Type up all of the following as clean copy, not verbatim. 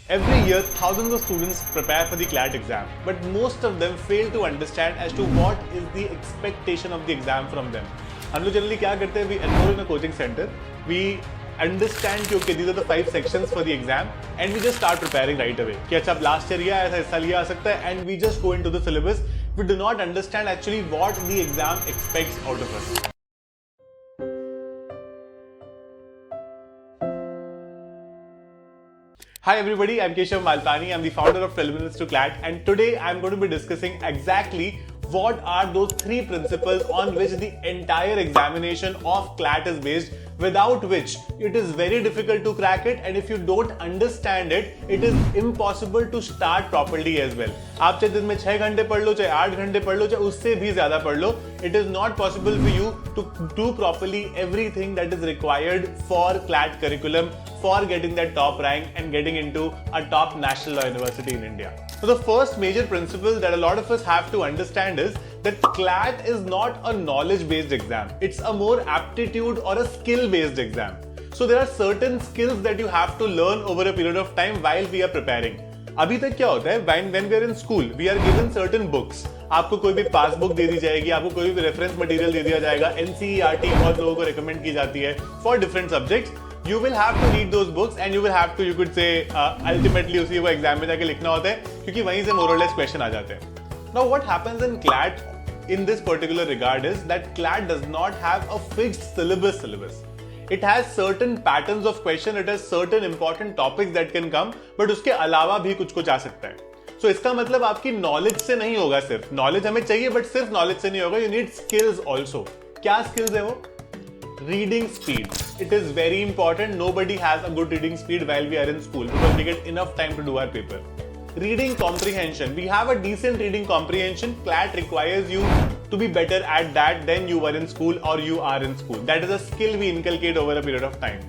Every year, thousands of students prepare for the CLAT exam, but most of them fail to understand as to what is the expectation of the exam from them. हम लोग generally क्या करते हैं? We enroll in a coaching center. We understand कि okay, these are the 5 sections for the exam, and we just start preparing right away. कि अच्छा last year ये आया था, इस साल ये आ सकता है, and we just go into the syllabus. We do not understand actually what the exam expects out of us. Hi everybody, I'm Keshav Malpani. I'm the founder of Preliminaries to CLAT, and today I'm going to be discussing exactly what are those 3 principles on which the entire examination of CLAT is based, without which it is very difficult to crack it, and if you don't understand it, it is impossible to start properly as well. आप चाहे दिन में 6 घंटे पढ़ लो, चाहे 8 घंटे पढ़ लो, चाहे उससे भी ज़्यादा पढ़ लो, it is not possible for you to do properly everything that is required for CLAT curriculum, for getting that top rank and getting into a top national law university in India. So the first major principle that a lot of us have to understand is that CLAT is not a knowledge-based exam. It's a more aptitude or a skill-based exam. So there are certain skills that you have to learn over a period of time while we are preparing. अभी तक क्या होता है? When we are in school, we are given certain books. आपको कोई भी passbook दे दी जाएगी, आपको कोई भी रेफरेंस मटेरियल दे दिया जाएगा. NCERT बहुत लोगों को रिकमेंड की जाती है for different subjects. You will have to read those books and you will have to, you could say, ultimately उसी को एग्जाम में जाके लिखना होता है, क्योंकि वहीं से more or less question आ जाते हैं. Now what happens in CLAT in this particular regard is that CLAT does not have a fixed syllabus. It has certain patterns of question, it has certain important topics that can come, but उसके अलावा भी कुछ आ सकता है. So इसका मतलब आपकी knowledge से नहीं होगा सिर्फ. Knowledge हमें चाहिए, but सिर्फ knowledge से नहीं होगा. You need skills also. क्या skills है वो? Reading speed. It is very important. Nobody has a good reading speed while we are in school because we get enough time to do our paper. Reading comprehension. We have a decent reading comprehension. CLAT requires you to be better at that than you were in school or you are in school. That is a skill we inculcate over a period of time.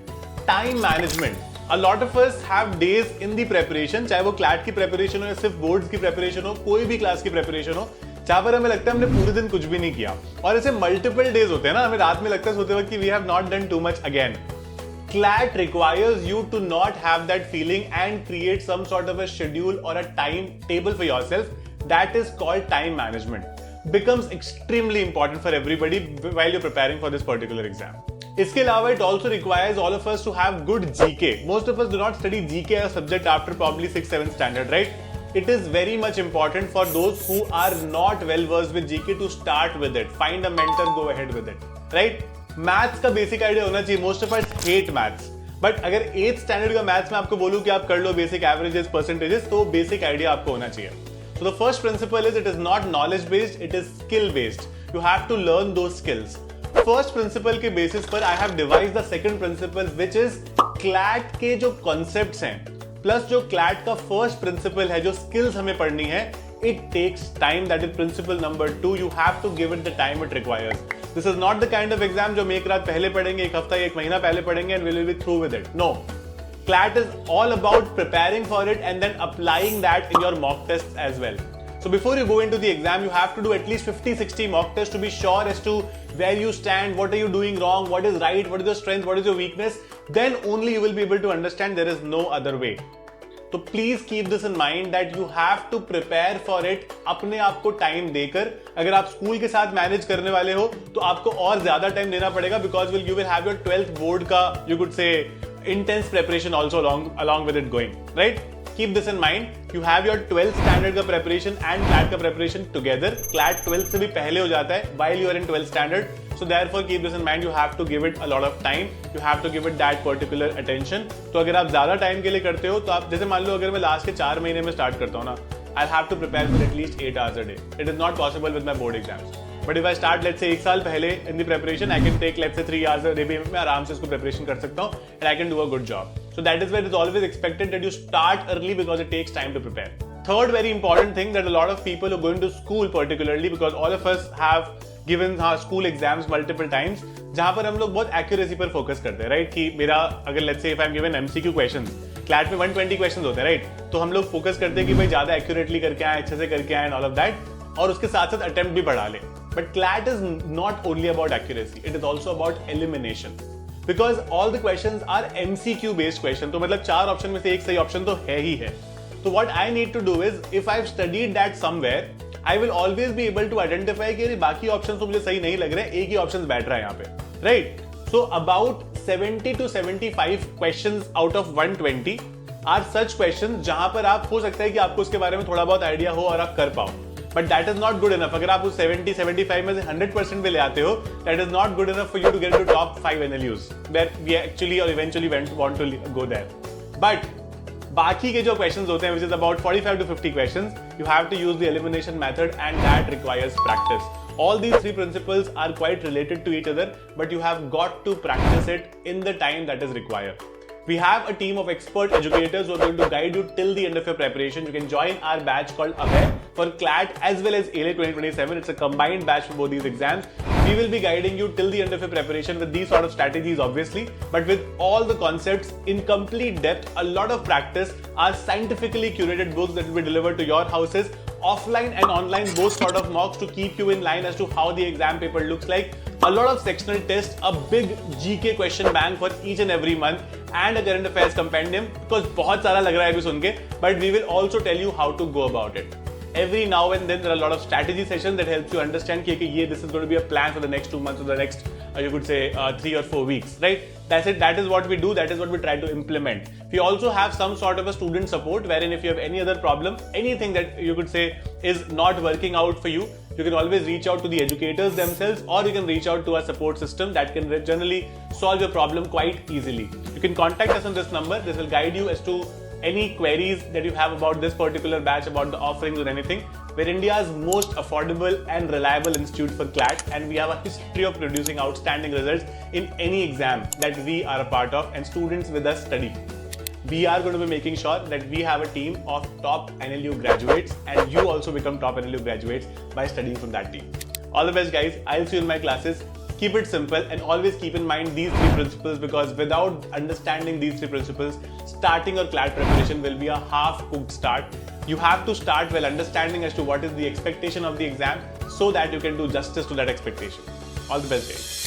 Time management. A lot of us have days in the preparation, चाहे वो CLAT की preparation हो या सिर्फ boards की preparation हो, कोई भी class की preparation हो, जहां पर हमें लगता है हमने पूरे दिन कुछ भी नहीं किया. और ऐसे मल्टीपल डेज होते हैं ना, हमें रात में लगता है सोते वक्त कि we have not done too much again. CLAT requires you to not have that feeling and create some sort of a schedule or a timetable for yourself. That is called time management. Becomes extremely important for everybody while you're preparing for this particular exam. इसके अलावा it also requires all of us to have good GK. Most of us do not study GK as a subject after probably 6th-7th standard, right? It is very much important for those who are not well versed with GK to start with it. Find a mentor, go ahead with it. Right? Maths का basic idea होना चाहिए. Most of us hate maths. But अगर 8th standard का maths में आपको बोलूं कि आप कर लो basic averages, percentages, तो basic idea आपको होना चाहिए. So the first principle is it is not knowledge based, it is skill based. You have to learn those skills. First principle के basis पर I have devised the second principle, which is CLAT के जो concepts हैं plus जो CLAT का first principle है, जो skills हमें पढ़नी है, it takes time. That is principle number 2. You have to give it the time it requires. This is not the kind of exam जो हम एक रात पहले पढ़ेंगे, एक हफ्ता, एक महीना पहले पढ़ेंगे and will be through with it. No, CLAT is all about preparing for it and then applying that in your mock tests as well. So before you go into the exam, you have to do at least 50-60 mock tests to be sure as to where you stand, what are you doing wrong, what is right, what is your strength, what is your weakness. Then only you will be able to understand. There is no other way. तो please keep this in mind that you have to prepare for it अपने आप को time देकर. अगर आप school के साथ manage करने वाले हो तो आपको और ज्यादा टाइम देना पड़ेगा, because you will have your 12th board का, you could say, intense preparation also along with it going, right? Keep this in mind. You have your 12th standard का preparation and CLAT का preparation together. CLAT 12th से भी पहले हो जाता है while you are in 12th standard. So therefore keep this in mind. You have to give it a lot of time. You have to give it that particular attention. तो अगर आप ज़्यादा टाइम के लिए करते हो तो आप, जैसे मान लो अगर मैं लास्ट के 4 महीने में स्टार्ट करता हूँ ना, I'll have to prepare for at least 8 hours a day. It is not possible with my board exams. But if I start, let's say, 1 साल पहले in the preparation, I can take, let's say, 3 hours a day भी मैं आराम से इसको preparation कर सकता हूँ and I can do a good job. So that is where it is always expected that you start early because it takes time to prepare. Third very important thing that a lot of people who are going to school particularly, because all of us have given school exams multiple times, जहाँ पर हम लोग बहुत accuracy पर focus करते हैं, right? कि मेरा अगर let's say if I'm given MCQ questions, CLAT में 120 questions होते हैं, right? तो हम लोग focus करते हैं कि भाई ज़्यादा accurately करके आए, अच्छे से करके आए and all of that, और उसके साथ साथ attempt भी बढ़ा ले. But CLAT is not only about accuracy, it is also about elimination. because all the questions are MCQ based question. तो मतलब 4 ऑप्शन में से एक सही ऑप्शन तो है ही है. So what I need to do is, if I've studied that somewhere, I will always be able to identify कि बाकी ऑप्शन तो मुझे सही नहीं लग रहे, एक ही ऑप्शन बैठ रहा है यहाँ पे, right? So about 70 to 75 questions out of 120 are such questions जहां पर आप हो सकता है कि आपको उसके बारे में थोड़ा बहुत आइडिया हो और आप कर पाओ. But that is not good enough. अगर आप उस 70-75 में से 100% भी ले आते हो, that is not good enough for you to get into top 5 NLUs, where we actually or eventually want to go there. But बाकी के जो questions होते हैं, which is about 45 to 50 questions, you have to use the elimination method, and that requires practice. All these three principles are quite related to each other, but you have got to practice it in the time that is required. We have a team of expert educators who are going to guide you till the end of your preparation. You can join our batch called AWARE for CLAT as well as ALA 2027. It's a combined batch for both these exams. We will be guiding you till the end of your preparation with these sort of strategies, obviously, but with all the concepts in complete depth, a lot of practice, our scientifically curated books that will be delivered to your houses, offline and online, both sort of mocks to keep you in line as to how the exam paper looks like, a lot of sectional tests, a big GK question bank for each and every month, and a current affairs compendium, because बहुत सारा लग रहा है अभी सुन के, but we will also tell you how to go about it. Every now and then there are a lot of strategy sessions that helps you understand कि this is going to be a plan for the next 2 months or the next you could say 3 or 4 weeks, right? That's it. That is what we do. That is what we try to implement. We also have some sort of a student support, wherein if you have any other problem, anything that you could say is not working out for you, you can always reach out to the educators themselves, or you can reach out to our support system that can generally solve your problem quite easily. You can contact us on this number. This will guide you as to any queries that you have about this particular batch, about the offerings or anything. We're India's most affordable and reliable institute for CLAT, and we have a history of producing outstanding results in any exam that we are a part of and students with us study. We are going to be making sure that we have a team of top NLU graduates, and you also become top NLU graduates by studying from that team. All the best, guys. I'll see you in my classes. Keep it simple and always keep in mind these three principles, because without understanding these three principles, starting your CLAT preparation will be a half-cooked start. You have to start well understanding as to what is the expectation of the exam so that you can do justice to that expectation. All the best, guys.